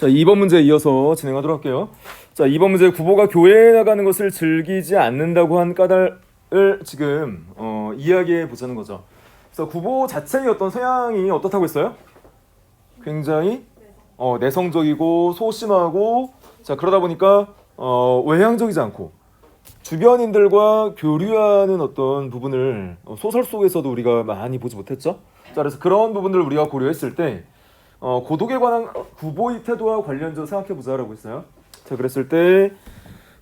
자, 2번 문제에 이어서 진행하도록 할게요. 자, 2번 문제 구보가 교회에 나가는 것을 즐기지 않는다고 한 까닭을 지금 이야기해 보자는 거죠. 그래서 구보 자체의 어떤 성향이 어떻다고 했어요? 굉장히 내성적이고 소심하고, 자, 그러다 보니까 외향적이지 않고 주변인들과 교류하는 어떤 부분을 소설 속에서도 우리가 많이 보지 못했죠. 자, 그래서 그런 부분들을 우리가 고려했을 때 고독에 관한 구보의 태도와 관련해서 생각해보자라고 했어요. 자, 그랬을 때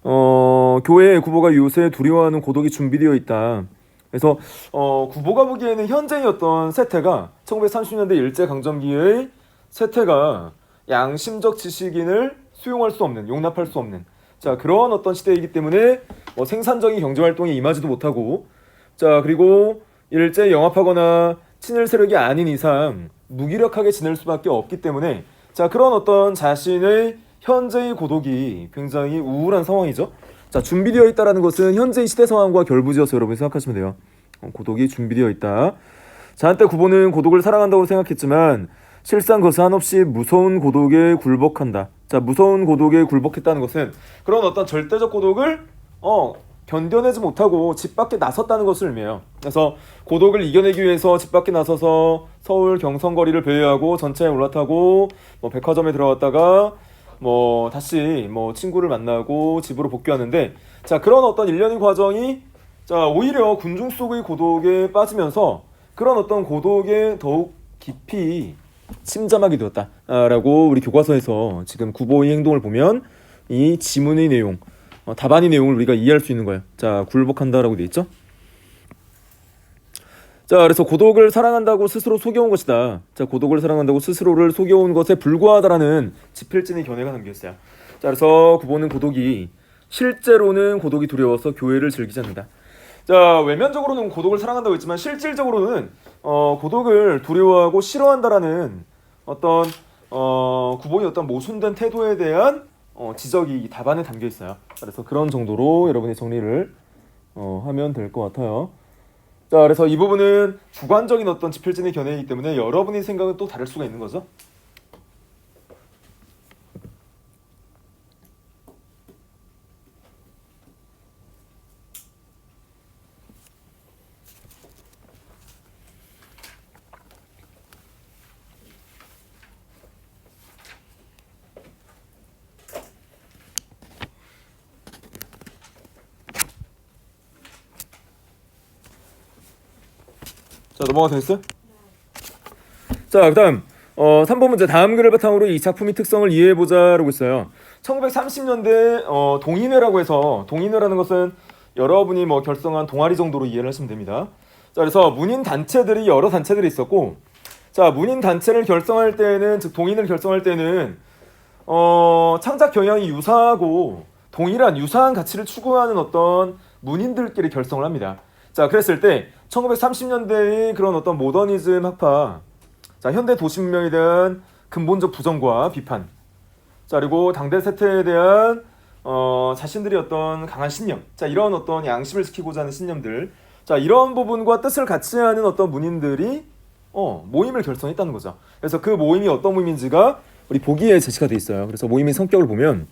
교회의 구보가 요새 두려워하는 고독이 준비되어 있다. 그래서 구보가 보기에는 현재의 어떤 세태가 1930년대 일제강점기의 세태가 양심적 지식인을 수용할 수 없는, 용납할 수 없는, 자, 그런 어떤 시대이기 때문에 생산적인 경제활동에 임하지도 못하고, 자, 그리고 일제 영합하거나 친일 세력이 아닌 이상 무기력하게 지낼 수밖에 없기 때문에, 자, 그런 어떤 자신의 현재의 고독이 굉장히 우울한 상황이죠. 자, 준비되어 있다라는 것은 현재의 시대 상황과 결부지어서 여러분이 생각하시면 돼요. 고독이 준비되어 있다. 자, 한때 구보는 고독을 사랑한다고 생각했지만 실상 그것은 한없이 무서운 고독에 굴복한다. 자, 무서운 고독에 굴복했다는 것은 그런 어떤 절대적 고독을 견뎌내지 못하고 집 밖에 나섰다는 것을 의미해요. 그래서 고독을 이겨내기 위해서 집 밖에 나서서 서울 경성거리를 배회하고 전차에 올라타고 백화점에 들어갔다가 다시 친구를 만나고 집으로 복귀하는데, 자, 그런 어떤 일련의 과정이, 자, 오히려 군중 속의 고독에 빠지면서 그런 어떤 고독에 더욱 깊이 침잠하게 되었다라고 우리 교과서에서 지금 구보의 행동을 보면 이 지문의 내용, 답안의 내용을 우리가 이해할 수 있는 거예요. 자, 굴복한다라고 되어 있죠. 자, 그래서 고독을 사랑한다고 스스로 속여온 것이다. 자, 고독을 사랑한다고 스스로를 속여온 것에 불과하다라는 지필진의 견해가 담겨 있어요. 자, 그래서 구보는 실제로는 고독이 두려워서 교회를 즐기지 않는다. 자, 외면적으로는 고독을 사랑한다고 했지만 실질적으로는 고독을 두려워하고 싫어한다라는 어떤 구본의 어떤 모순된 태도에 대한 지적이 이 답안에 담겨 있어요. 그래서 그런 정도로 여러분이 정리를 하면 될 것 같아요. 자, 그래서 이 부분은 주관적인 어떤 지필진의 견해이기 때문에 여러분의 생각은 또 다를 수가 있는 거죠. 자, 넘어가 됐어요? 자, 그 다음 3번 문제, 다음 글을 바탕으로 이 작품의 특성을 이해해보자라고 있어요. 1930년대 동인회라고 해서, 동인회라는 것은 여러분이 결성한 동아리 정도로 이해를 하시면 됩니다. 자, 그래서 문인 단체들이 여러 단체들이 있었고, 자, 문인 단체를 결성할 때는, 즉 동인을 결성할 때는 창작 경향이 유사하고 동일한 유사한 가치를 추구하는 어떤 문인들끼리 결성을 합니다. 자, 그랬을 때 1930년대의 그런 어떤 모더니즘 학파, 자, 현대 도시문명에 대한 근본적 부정과 비판, 자, 그리고 당대 세태에 대한 자신들이 어떤 강한 신념, 자, 이런 어떤 양심을 지키고자 하는 신념들, 자, 이런 부분과 뜻을 같이 하는 어떤 문인들이 모임을 결성했다는 거죠. 그래서 그 모임이 어떤 모임인지가 우리 보기에 제시가 돼 있어요. 그래서 모임의 성격을 보면,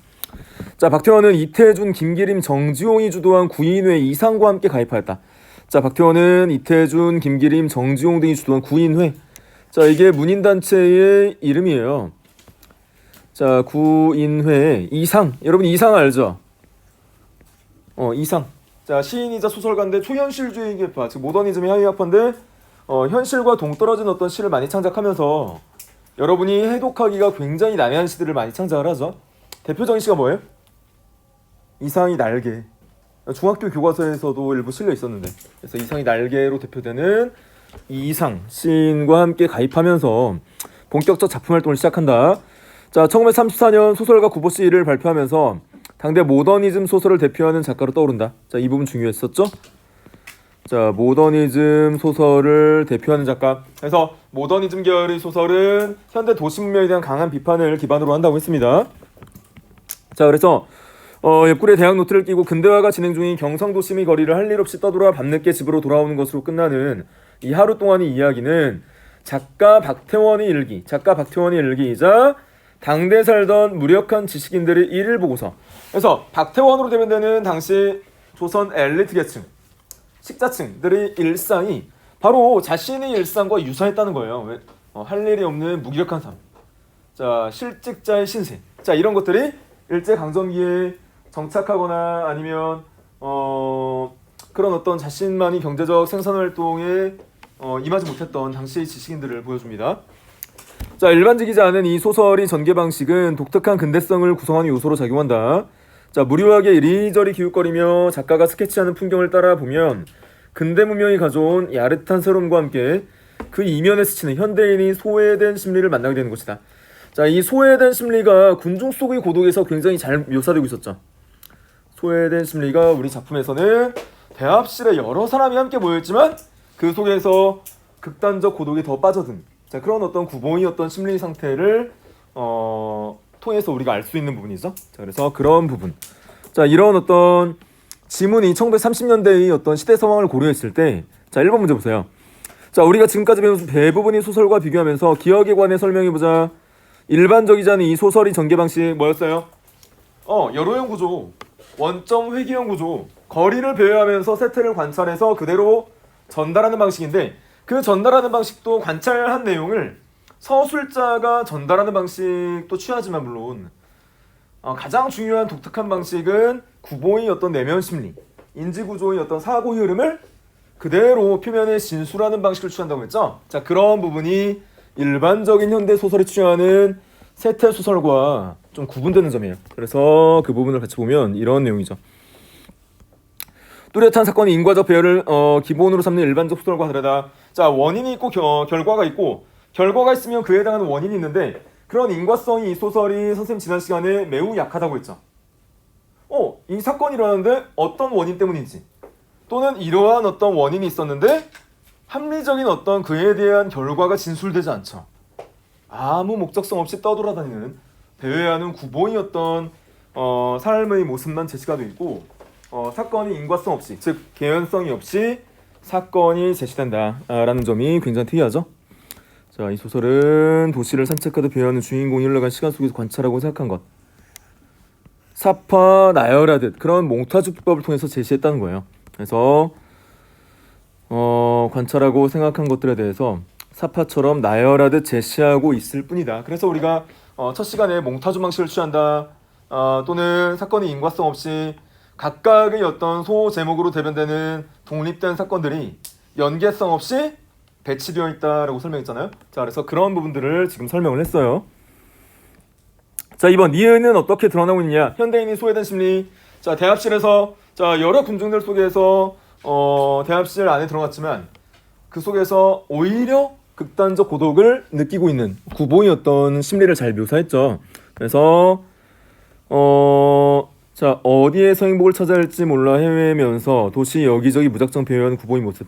자, 박태원은 이태준, 김기림, 정지용이 주도한 구인회 이상과 함께 가입하였다. 자, 박태원은 이태준, 김기림, 정지용 등이 주도한 구인회. 자, 이게 문인단체의 이름이에요. 자, 구인회 이상. 여러분 이상 알죠? 이상. 자, 시인이자 소설가인데 초현실주의 계파, 즉 모더니즘의 하위 학파인데 현실과 동떨어진 어떤 시를 많이 창작하면서 여러분이 해독하기가 굉장히 난해한 시들을 많이 창작을 하죠. 대표적인 시가 뭐예요? 이상이 날개. 중학교 교과서에서도 일부 실려 있었는데, 그래서 이상이 날개로 대표되는 이상 시인과 함께 가입하면서 본격적 작품 활동을 시작한다. 자, 1934년 소설가 구보씨를 발표하면서 당대 모더니즘 소설을 대표하는 작가로 떠오른다. 자, 이 부분 중요했었죠? 자, 모더니즘 소설을 대표하는 작가. 그래서 모더니즘 계열의 소설은 현대 도시문명에 대한 강한 비판을 기반으로 한다고 했습니다. 자, 그래서 옆구리에 대학 노트를 끼고 근대화가 진행 중인 경상도심의 거리를 할 일 없이 떠돌아 밤늦게 집으로 돌아오는 것으로 끝나는 이 하루 동안의 이야기는 작가 박태원의 일기이자 당대에 살던 무력한 지식인들의 일을 보고서, 그래서 박태원으로 대변되는 당시 조선 엘리트 계층, 식자층들의 일상이 바로 자신의 일상과 유사했다는 거예요. 왜? 할 일이 없는 무기력한 삶, 자 실직자의 신세, 자 이런 것들이 일제 강점기에 정착하거나 아니면 그런 어떤 자신만이 경제적 생산 활동에 임하지 못했던 당시의 지식인들을 보여줍니다. 자 일반적이지 않은 이 소설의 전개 방식은 독특한 근대성을 구성하는 요소로 작용한다. 자 무료하게 이리저리 기웃거리며 작가가 스케치하는 풍경을 따라 보면 근대 문명이 가져온 야릇한 새로움과 함께 그 이면에 스치는 현대인이 소외된 심리를 만나게 되는 것이다. 자, 이 소외된 심리가 군중 속의 고독에서 굉장히 잘 묘사되고 있었죠. 소외된 심리가 우리 작품에서는 대합실에 여러 사람이 함께 모였지만 그 속에서 극단적 고독에 더 빠져든, 자 그런 어떤 구보의 어떤 심리 상태를 통해서 우리가 알 수 있는 부분이죠. 자 그래서 그런 부분, 자 이런 어떤 지문이 1930년대의 어떤 시대 상황을 고려했을 때, 자 1번 문제 보세요. 자 우리가 지금까지 배운 대부분의 소설과 비교하면서 기억에 관해 설명해보자. 일반적이지 않은 이 소설의 전개 방식 뭐였어요? 여로형 구조, 원점 회귀형 구조, 거리를 배회하면서 세태를 관찰해서 그대로 전달하는 방식인데, 그 전달하는 방식도 관찰한 내용을 서술자가 전달하는 방식도 취하지만 물론 가장 중요한 독특한 방식은 구보의 어떤 내면 심리, 인지구조의 어떤 사고 흐름을 그대로 표면에 진술하는 방식을 취한다고 했죠. 자 그런 부분이 일반적인 현대 소설이 취하는 세태 소설과 좀 구분되는 점이에요. 그래서 그 부분을 같이 보면 이런 내용이죠. 뚜렷한 사건의 인과적 배열을 기본으로 삼는 일반적 소설과 다르다. 자 원인이 있고 결과가 있고, 결과가 있으면 그에 해당하는 원인이 있는데, 그런 인과성이 이 소설이 선생님 지난 시간에 매우 약하다고 했죠. 이 사건이 일어났는데 어떤 원인 때문인지, 또는 이러한 어떤 원인이 있었는데 합리적인 어떤 그에 대한 결과가 진술되지 않죠. 아무 목적성 없이 떠돌아다니는, 배회하는 구보의 어떤 삶의 모습만 제시가 되어 있고, 사건이 인과성 없이, 즉 개연성이 없이 사건이 제시된다 라는 점이 굉장히 특이하죠. 자, 이 소설은 도시를 산책하듯 배회하는 주인공이 흘러간 시간 속에서 관찰하고 생각한 것, 사파 나열하듯 그런 몽타주 기법을 통해서 제시했다는 거예요. 그래서 관찰하고 생각한 것들에 대해서 사파처럼 나열하듯 제시하고 있을 뿐이다. 그래서 우리가 첫 시간에 몽타주 방식을 취한다, 또는 사건의 인과성 없이 각각의 어떤 소 제목으로 대변되는 독립된 사건들이 연계성 없이 배치되어 있다라고 설명했잖아요. 자, 그래서 그런 부분들을 지금 설명을 했어요. 자, 2번 니은은 어떻게 드러나고 있느냐? 현대인이 소외된 심리. 자, 대합실에서 자 여러 군중들 속에서 대합실 안에 들어갔지만 그 속에서 오히려 극단적 고독을 느끼고 있는 구보의 어떤 심리를 잘 묘사했죠. 그래서 자 어디에서 행복을 찾아야 할지 몰라 헤매면서 도시 여기저기 무작정 배회하는 구보의 모습.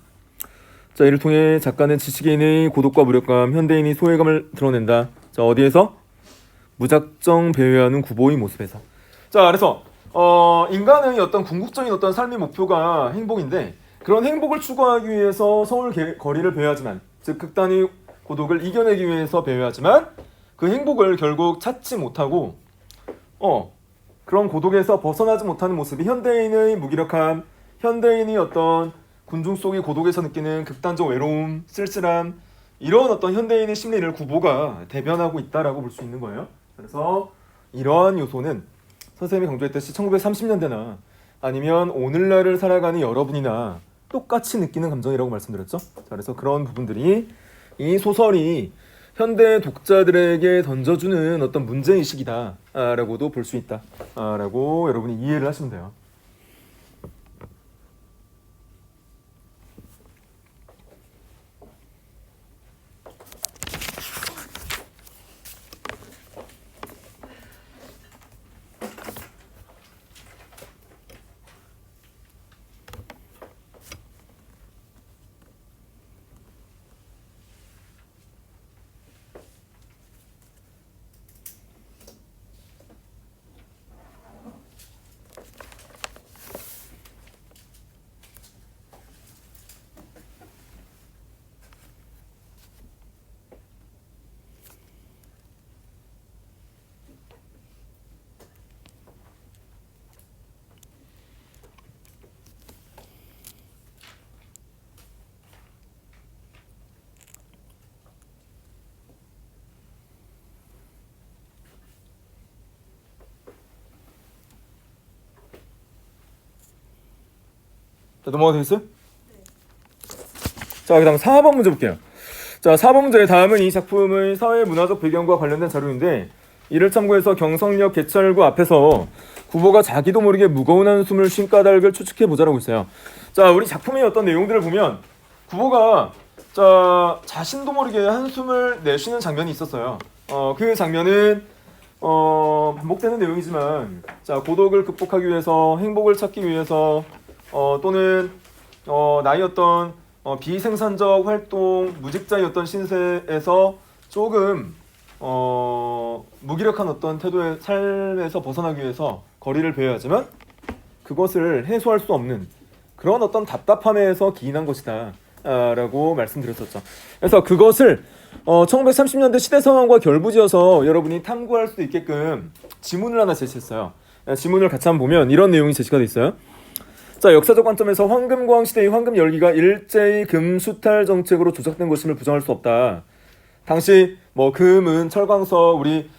자 이를 통해 작가는 지식인의 고독과 무력감, 현대인의 소외감을 드러낸다. 자 어디에서? 무작정 배회하는 구보의 모습에서. 자 그래서 인간의 어떤 궁극적인 어떤 삶의 목표가 행복인데, 그런 행복을 추구하기 위해서 서울 거리를 배회하지만, 즉 극단의 고독을 이겨내기 위해서 배회하지만 그 행복을 결국 찾지 못하고 그런 고독에서 벗어나지 못하는 모습이 현대인의 무기력함, 현대인이 어떤 군중 속의 고독에서 느끼는 극단적 외로움, 쓸쓸함, 이런 어떤 현대인의 심리를 구보가 대변하고 있다라고 볼 수 있는 거예요. 그래서 이러한 요소는 선생님이 강조했듯이 1930년대나 아니면 오늘날을 살아가는 여러분이나 똑같이 느끼는 감정이라고 말씀드렸죠. 자, 그래서 그런 부분들이 이 소설이 현대 독자들에게 던져주는 어떤 문제의식이다 라고도 볼 수 있다 라고 여러분이 이해를 하시면 돼요. 자, 넘어가 되겠어요? 자, 그다음 4번 문제 볼게요. 자, 4번 문제 다음은 이 작품의 사회 문화적 배경과 관련된 자료인데 이를 참고해서 경성역 개찰구 앞에서 구보가 자기도 모르게 무거운 한숨을 쉰 까닭을 추측해 보자라고 있어요. 자, 우리 작품의 어떤 내용들을 보면 구보가 자신도 모르게 한숨을 내쉬는 장면이 있었어요. 그 장면은 반복되는 내용이지만 고독을 극복하기 위해서 행복을 찾기 위해서 또는 나의 어떤 비생산적 활동, 무직자였던 신세에서 조금 무기력한 어떤 태도의 삶에서 벗어나기 위해서 거리를 배워야 하지만 그것을 해소할 수 없는 그런 어떤 답답함에서 기인한 것이다 라고 말씀드렸었죠. 그래서 그것을 1930년대 시대 상황과 결부지어서 여러분이 탐구할 수 있게끔 지문을 하나 제시했어요. 지문을 같이 한번 보면 이런 내용이 제시가 돼 있어요. 자, 역사적 관점에서 황금광 시대의 황금 열기가 일제히 금수탈 정책으로 조작된 것임을 부정할 수 없다. 당시 금은 철광석 우리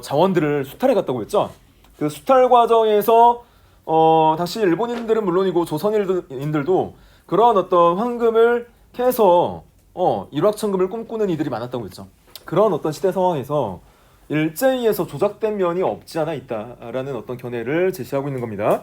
자원들을 수탈해 갔다고 했죠. 그 수탈 과정에서 당시 일본인들은 물론이고 조선인들도 그러한 어떤 황금을 캐서 일확천금을 꿈꾸는 이들이 많았다고 했죠. 그런 어떤 시대 상황에서 일제히에서 조작된 면이 없지 않아 있다라는 어떤 견해를 제시하고 있는 겁니다.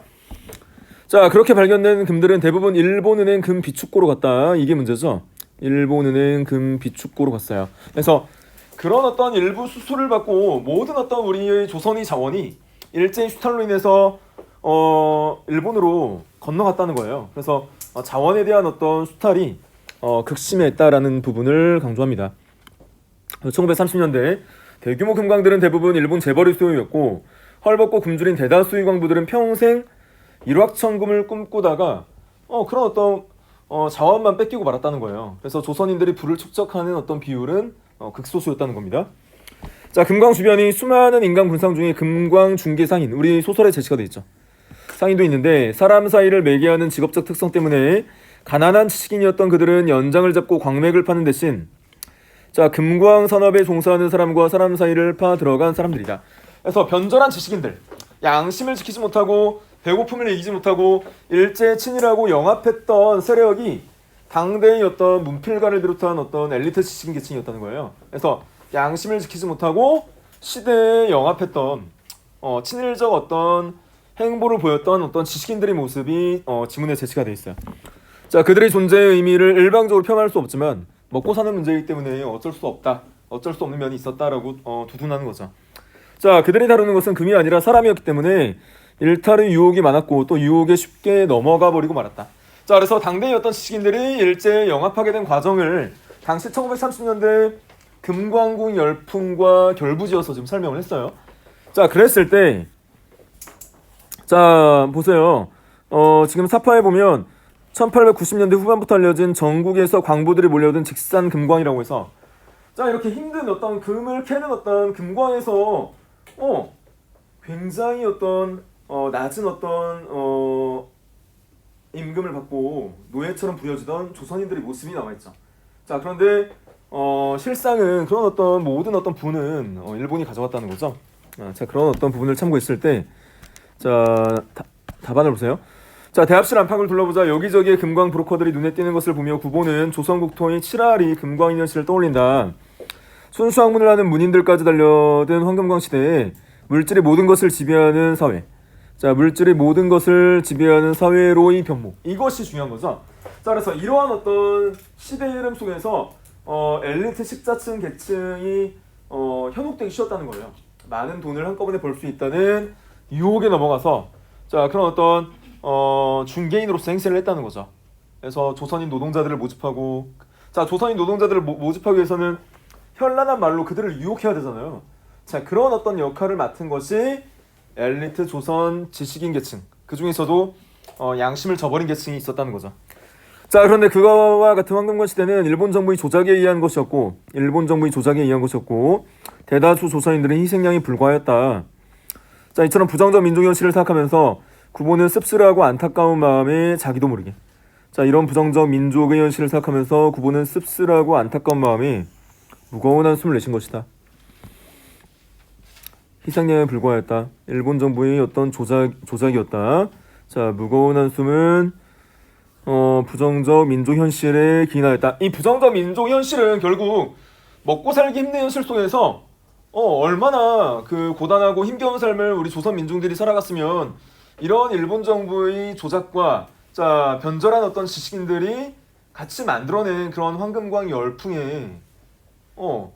자, 그렇게 발견된 금들은 대부분 일본은행 금 비축고로 갔다. 이게 문제죠. 일본은행 금 비축고로 갔어요. 그래서 그런 어떤 일부 수수를 받고 모든 어떤 우리의 조선의 자원이 일제히 수탈로 인해서 일본으로 건너갔다는 거예요. 그래서 자원에 대한 어떤 수탈이 극심했다라는 부분을 강조합니다. 1930년대 대규모 금광들은 대부분 일본 재벌의 소유였고 헐벗고 굶주린 대다수의 광부들은 평생 일확천금을 꿈꾸다가 그런 어떤 자원만 뺏기고 말았다는 거예요. 그래서 조선인들이 부를 축적하는 어떤 비율은 극소수였다는 겁니다. 자, 금광 주변이 수많은 인간 군상 중에 금광 중개 상인, 우리 소설에 제시가 돼 있죠. 상인도 있는데 사람 사이를 매개하는 직업적 특성 때문에 가난한 지식인이었던 그들은 연장을 잡고 광맥을 파는 대신 금광 산업에 종사하는 사람과 사람 사이를 파 들어간 사람들이다. 그래서 변절한 지식인들, 양심을 지키지 못하고 배고픔을 이기지 못하고 일제 친일하고 영합했던 세력이 당대의 어떤 문필가를 비롯한 어떤 엘리트 지식인 계층이었다는 거예요. 그래서 양심을 지키지 못하고 시대에 영합했던 친일적 어떤 행보를 보였던 어떤 지식인들의 모습이 지문에 제시가 되어 있어요. 자, 그들의 존재의 의미를 일방적으로 폄하할 수 없지만 먹고 사는 문제이기 때문에 어쩔 수 없다, 어쩔 수 없는 면이 있었다라고 두둔하는 거죠. 자, 그들이 다루는 것은 금이 아니라 사람이었기 때문에 일탈의 유혹이 많았고 또 유혹에 쉽게 넘어가 버리고 말았다. 자, 그래서 당대의 어떤 지식인들이 일제에 영합하게 된 과정을 당시 1930년대 금광국 열풍과 결부지어서 지금 설명을 했어요. 자, 그랬을 때 자, 보세요. 지금 사파에 보면 1890년대 후반부터 알려진 전국에서 광부들이 몰려든 직산 금광이라고 해서 이렇게 힘든 어떤 금을 캐는 어떤 금광에서 굉장히 어떤 낮은 어떤 임금을 받고 노예처럼 부려지던 조선인들의 모습이 나와있죠. 자, 그런데 실상은 그런 어떤 모든 어떤 부는 일본이 가져갔다는 거죠. 자, 그런 어떤 부분을 참고했을 때 답안을 보세요. 자, 대합실 안팎을 둘러보자 여기저기에 금광 브로커들이 눈에 띄는 것을 보며 구보는 조선 국토의 칠하리 금광 인연실을 떠올린다. 순수학문을 하는 문인들까지 달려든 황금광 시대에 물질의 모든 것을 지배하는 사회. 자, 물질의 모든 것을 지배하는 사회로의 변모. 이것이 중요한 거죠. 자, 그래서 이러한 어떤 시대의 흐름 속에서 엘리트 식자층 계층이 현혹되기 쉬웠다는 거예요. 많은 돈을 한꺼번에 벌 수 있다는 유혹에 넘어가서 그런 어떤 중개인으로서 행세를 했다는 거죠. 그래서 조선인 노동자들을 모집하고 조선인 노동자들을 모집하기 위해서는 현란한 말로 그들을 유혹해야 되잖아요. 자, 그런 어떤 역할을 맡은 것이 엘리트 조선 지식인 계층, 그 중에서도 양심을 저버린 계층이 있었다는 거죠. 자, 그런데 그거와 같은 황금관 시대는 일본 정부의 조작에 의한 것이었고 대다수 조선인들의 희생양이 불과하였다. 자, 이처럼 부정적 민족 현실을 생각하면서 구보는 씁쓸하고 안타까운 마음에 자기도 모르게 이런 부정적 민족의 현실을 생각하면서 구보는 씁쓸하고 안타까운 마음에 무거운 한숨을 내쉰 것이다. 희생양에 불과하였다. 일본 정부의 어떤 조작이었다. 자, 무거운 한숨은 부정적 민족 현실에 기인하였다. 이 부정적 민족 현실은 결국 먹고 살기 힘든 현실 속에서 얼마나 그 고단하고 힘겨운 삶을 우리 조선 민중들이 살아갔으면 이런 일본 정부의 조작과 자 변절한 어떤 지식인들이 같이 만들어낸 그런 황금광 열풍에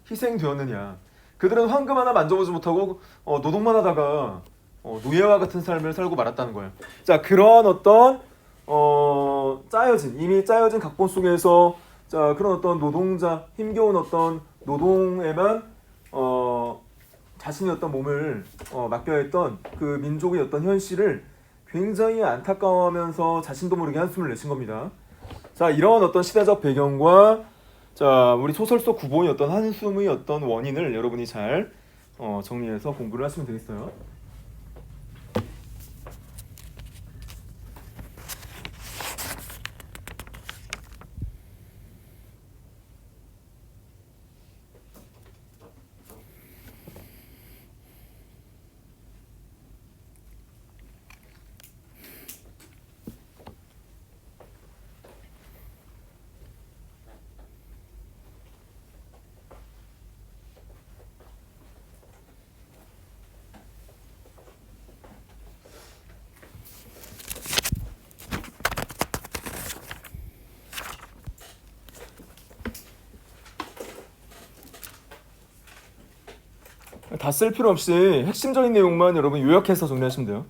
희생되었느냐. 그들은 황금 하나 만져보지 못하고 노동만 하다가 노예와 같은 삶을 살고 말았다는 거예요. 자 그런 어떤 이미 짜여진 각본 속에서 자 그런 어떤 노동자 힘겨운 어떤 노동에만 자신의 어떤 몸을 맡겨야 했던 그 민족의 어떤 현실을 굉장히 안타까워하면서 자신도 모르게 한숨을 내신 겁니다. 자 이런 어떤 시대적 배경과 자 우리 소설 속 구보의 어떤 한숨의 어떤 원인을 여러분이 잘 정리해서 공부를 하시면 되겠어요. 다 쓸 필요 없이 핵심적인 내용만 여러분 요약해서 정리하시면 돼요.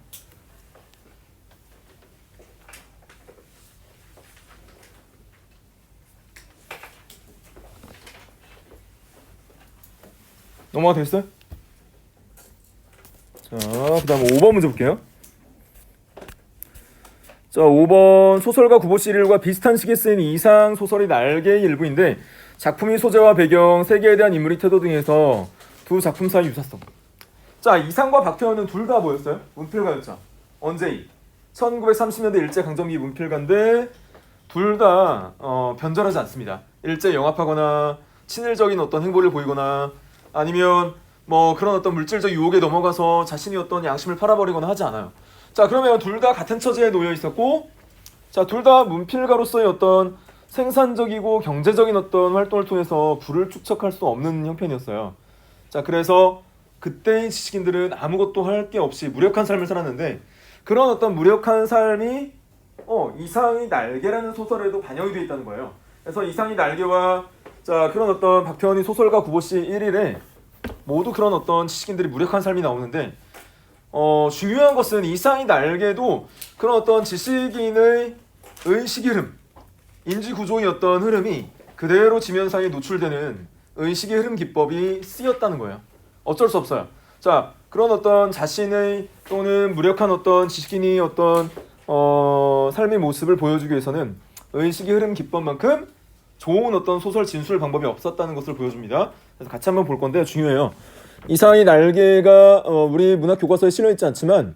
넘어가 됐어요? 자, 그 다음 5번 문제 볼게요. 자, 5번 소설가 구보 시릴과 비슷한 시기에 쓰인 이상 소설의 날개의 일부인데 작품의 소재와 배경, 세계에 대한 인물의 태도 등에서 두 작품 사이 유사성. 자, 이상과 박태원은 둘 다 뭐였어요? 문필가였죠. 언제? 1930년대 일제강점기 문필가인데 둘 다 변절하지 않습니다. 일제 영합하거나 친일적인 어떤 행보를 보이거나 아니면 뭐 그런 어떤 물질적 유혹에 넘어가서 자신이 어떤 양심을 팔아버리거나 하지 않아요. 자 그러면 둘 다 같은 처지에 놓여 있었고 자 둘 다 문필가로서의 어떤 생산적이고 경제적인 어떤 활동을 통해서 부를 축적할 수 없는 형편이었어요. 자 그래서 그때의 지식인들은 아무것도 할 게 없이 무력한 삶을 살았는데 그런 어떤 무력한 삶이 이상의 날개라는 소설에도 반영이 되어 있다는 거예요. 그래서 이상의 날개와 자 그런 어떤 박태원의 소설가 구보시 1일에 모두 그런 어떤 지식인들이 무력한 삶이 나오는데 중요한 것은 이상의 날개도 그런 어떤 지식인의 의식의 흐름, 인지구조의 어떤 흐름이 그대로 지면상에 노출되는 의식의 흐름 기법이 쓰였다는 거예요. 어쩔 수 없어요. 자 그런 어떤 자신의 또는 무력한 어떤 지식인이 어떤 삶의 모습을 보여주기 위해서는 의식의 흐름 기법만큼 좋은 어떤 소설 진술 방법이 없었다는 것을 보여줍니다. 그래서 같이 한번 볼 건데 중요해요. 이상의 날개가 우리 문학 교과서에 실려 있지 않지만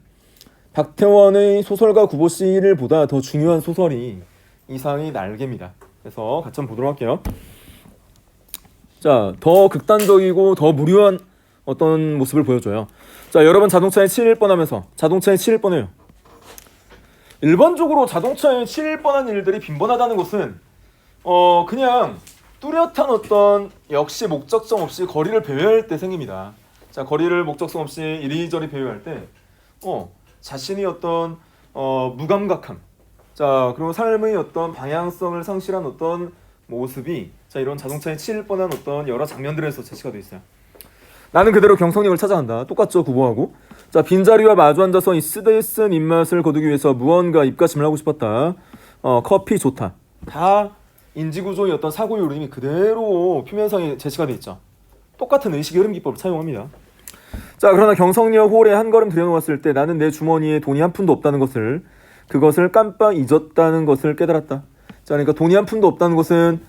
박태원의 소설가 구보시를 보다 더 중요한 소설이 이상의 날개입니다. 그래서 같이 한번 보도록 할게요. 자, 더 극단적이고 더 무료한 어떤 모습을 보여줘요. 자, 여러분 자동차에 7일 하면서 자동차에 7일 해요. 일반적으로 자동차에 7일 한 일들이 빈번하다는 것은 그냥 뚜렷한 어떤 역시 목적성 없이 거리를 배회할 때 생깁니다. 자, 거리를 목적성 없이 이리저리 배회할 때 자신이 어떤 무감각함, 자 그리고 삶의 어떤 방향성을 상실한 어떤 모습이 자 이런 자동차에 치일 뻔한 어떤 여러 장면들에서 제시가 되어 있어요. 나는 그대로 경성역을 찾아간다. 똑같죠, 구보하고. 자 빈자리와 마주 앉아서 이 쓰데쓴 입맛을 거두기 위해서 무언가 입가심을 하고 싶었다. 커피 좋다. 다 인지구조의 어떤 사고의 흐름이 그대로 표면상에 제시가 되어 있죠. 똑같은 의식의 흐름 기법을 차용합니다. 자 그러나 경성역 홀에 한 걸음 들여놓았을 때 나는 내 주머니에 돈이 한 푼도 없다는 것을 그것을 깜빡 잊었다는 것을 깨달았다. 자 그러니까 돈이 한 푼도 없다는 것은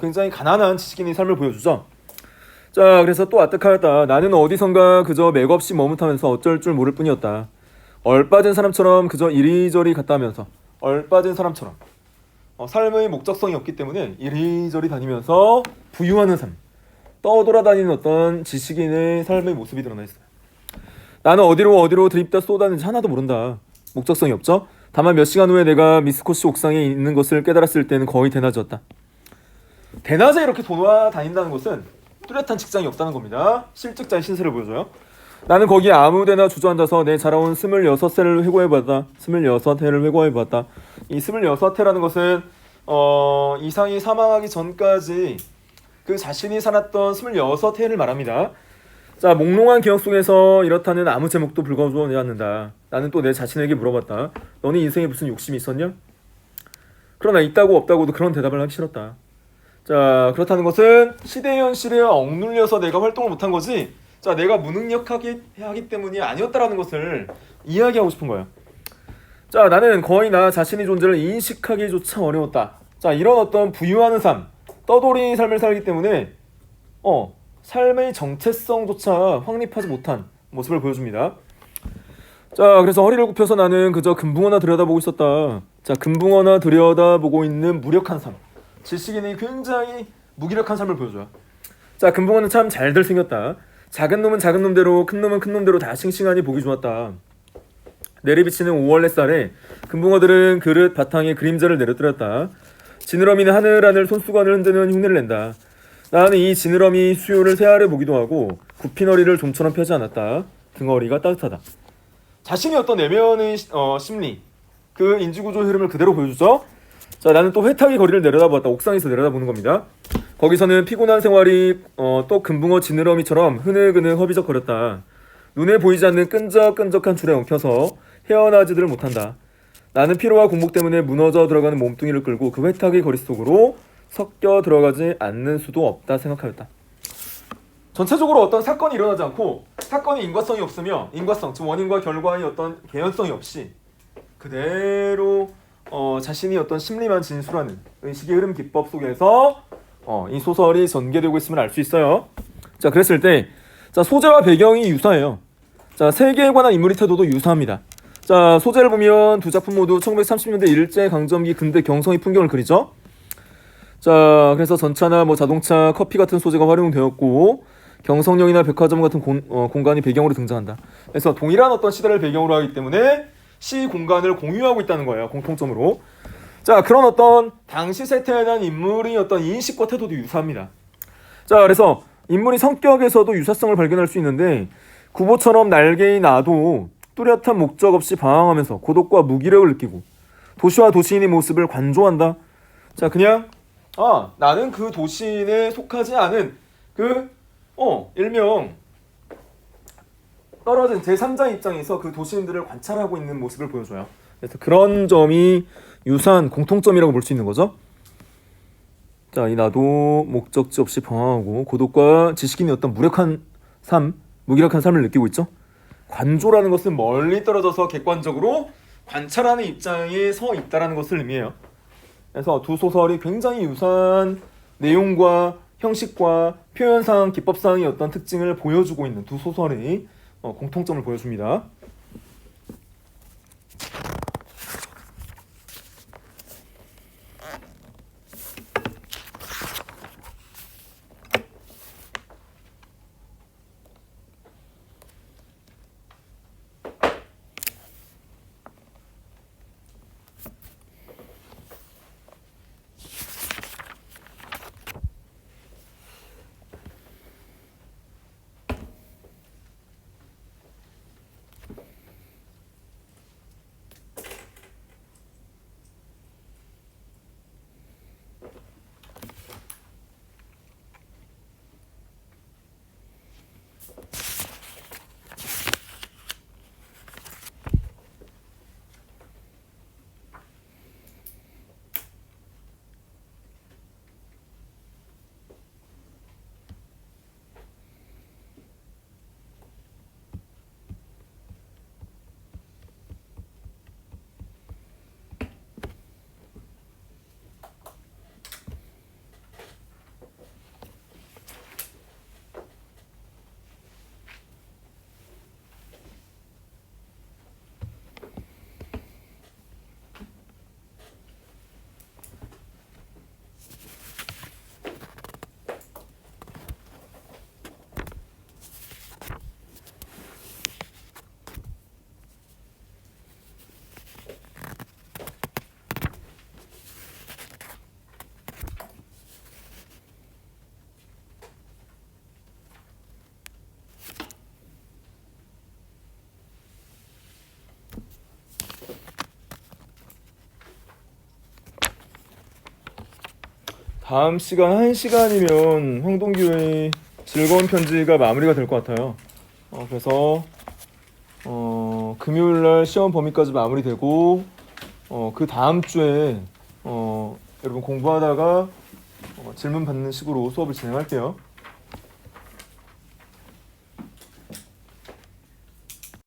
굉장히 가난한 지식인의 삶을 보여주죠. 자 그래서 또 아득하였다. 나는 어디선가 그저 맥없이 머뭇하면서 어쩔 줄 모를 뿐이었다. 얼빠진 사람처럼 그저 이리저리 갔다 하면서 얼빠진 사람처럼 삶의 목적성이 없기 때문에 이리저리 다니면서 부유하는 삶 떠돌아다니는 어떤 지식인의 삶의 모습이 드러나 있어요. 나는 어디로 드립다 쏟아내는지 하나도 모른다. 목적성이 없죠. 다만 몇 시간 후에 내가 미스코시 옥상에 있는 것을 깨달았을 때는 거의 대낮이었다. 대낮에 이렇게 돌아다닌다는 것은 뚜렷한 직장이 없다는 겁니다. 실직자의 신세를 보여줘요. 나는 거기에 아무데나 주저앉아서 내 자라온 26회를 회고해봤다. 26회를 회고해봤다. 이 26회라는 것은 이상이 사망하기 전까지 그 자신이 살았던 26회를 말합니다. 자, 몽롱한 기억 속에서 이렇다는 아무 제목도 불거워내야 한다. 나는 또 내 자신에게 물어봤다. 너는 인생에 무슨 욕심이 있었냐? 그러나 있다고 없다고도 그런 대답을 하기 싫었다. 자, 그렇다는 것은 시대의 현실에 억눌려서 내가 활동을 못한 거지, 자, 내가 무능력하기 때문이 아니었다라는 것을 이야기하고 싶은 거예요. 자, 나는 거의 나 자신의 존재를 인식하기조차 어려웠다. 자, 이런 어떤 부유하는 삶, 떠돌이 삶을 살기 때문에 삶의 정체성조차 확립하지 못한 모습을 보여줍니다. 자, 그래서 허리를 굽혀서 나는 그저 금붕어나 들여다보고 있었다. 자, 금붕어나 들여다보고 있는 무력한 삶. 지식인이 굉장히 무기력한 삶을 보여줘요. 자, 금붕어는 참 잘들 생겼다. 작은 놈은 작은 놈대로, 큰 놈은 큰 놈대로 다 싱싱하니 보기 좋았다. 내리비치는 5월 햇살에 금붕어들은 그릇 바탕에 그림자를 내려뜨렸다. 지느러미는 하늘하늘 손수건을 흔드는 흉내를 낸다. 나는 이 지느러미 수요를 새아래 보기도 하고 굽힌 허리를 좀처럼 펴지 않았다. 등허리가 따뜻하다. 자신의 어떤 내면의 심리, 그 인지구조의 흐름을 그대로 보여주죠. 자, 나는 또 회탁의 거리를 내려다보았다. 옥상에서 내려다보는 겁니다. 거기서는 피곤한 생활이 또 금붕어 지느러미처럼 흐느그느 허비적거렸다. 눈에 보이지 않는 끈적끈적한 줄에 엉켜서 헤어나지들 못한다. 나는 피로와 공복 때문에 무너져 들어가는 몸뚱이를 끌고 그 회탁의 거리 속으로 섞여 들어가지 않는 수도 없다 생각하였다. 전체적으로 어떤 사건이 일어나지 않고 사건의 인과성이 없으며 인과성, 즉 원인과 결과의 어떤 개연성이 없이 그대로 자신이 어떤 심리만 진술하는 의식의 흐름 기법 속에서 이 소설이 전개되고 있음을 알 수 있어요. 자, 그랬을 때 자, 소재와 배경이 유사해요. 자, 세계에 관한 인물의 태도도 유사합니다. 자, 소재를 보면 두 작품 모두 1930년대 일제강점기 근대 경성의 풍경을 그리죠. 자, 그래서 전차나 자동차, 커피 같은 소재가 활용되었고 경성역이나 백화점 같은 공간이 배경으로 등장한다. 그래서 동일한 어떤 시대를 배경으로 하기 때문에 시 공간을 공유하고 있다는 거예요. 공통점으로. 자, 그런 어떤 당시 세태에 대한 인물의 어떤 인식과 태도도 유사합니다. 자, 그래서 인물의 성격에서도 유사성을 발견할 수 있는데 구보처럼 날개의 나도 뚜렷한 목적 없이 방황하면서 고독과 무기력을 느끼고 도시와 도시인의 모습을 관조한다. 자, 그냥 나는 그 도시인에 속하지 않은 일명 떨어진 제3자 입장에서 그 도시인들을 관찰하고 있는 모습을 보여줘요. 그래서 그런 점이 유사한 공통점이라고 볼 수 있는 거죠. 자, 이 나도 목적지 없이 방황하고 고독과 지식인의 어떤 무기력한 삶을 느끼고 있죠. 관조라는 것은 멀리 떨어져서 객관적으로 관찰하는 입장에 서 있다는 것을 의미해요. 그래서 두 소설이 굉장히 유사한 내용과 형식과 표현상, 기법상의 어떤 특징을 보여주고 있는 두 소설이 공통점을 보여줍니다. 다음 시간 1시간이면 황동규의 즐거운 편지가 마무리가 될 것 같아요. 그래서 금요일날 시험 범위까지 마무리되고 그 다음 주에 여러분 공부하다가 질문 받는 식으로 수업을 진행할게요.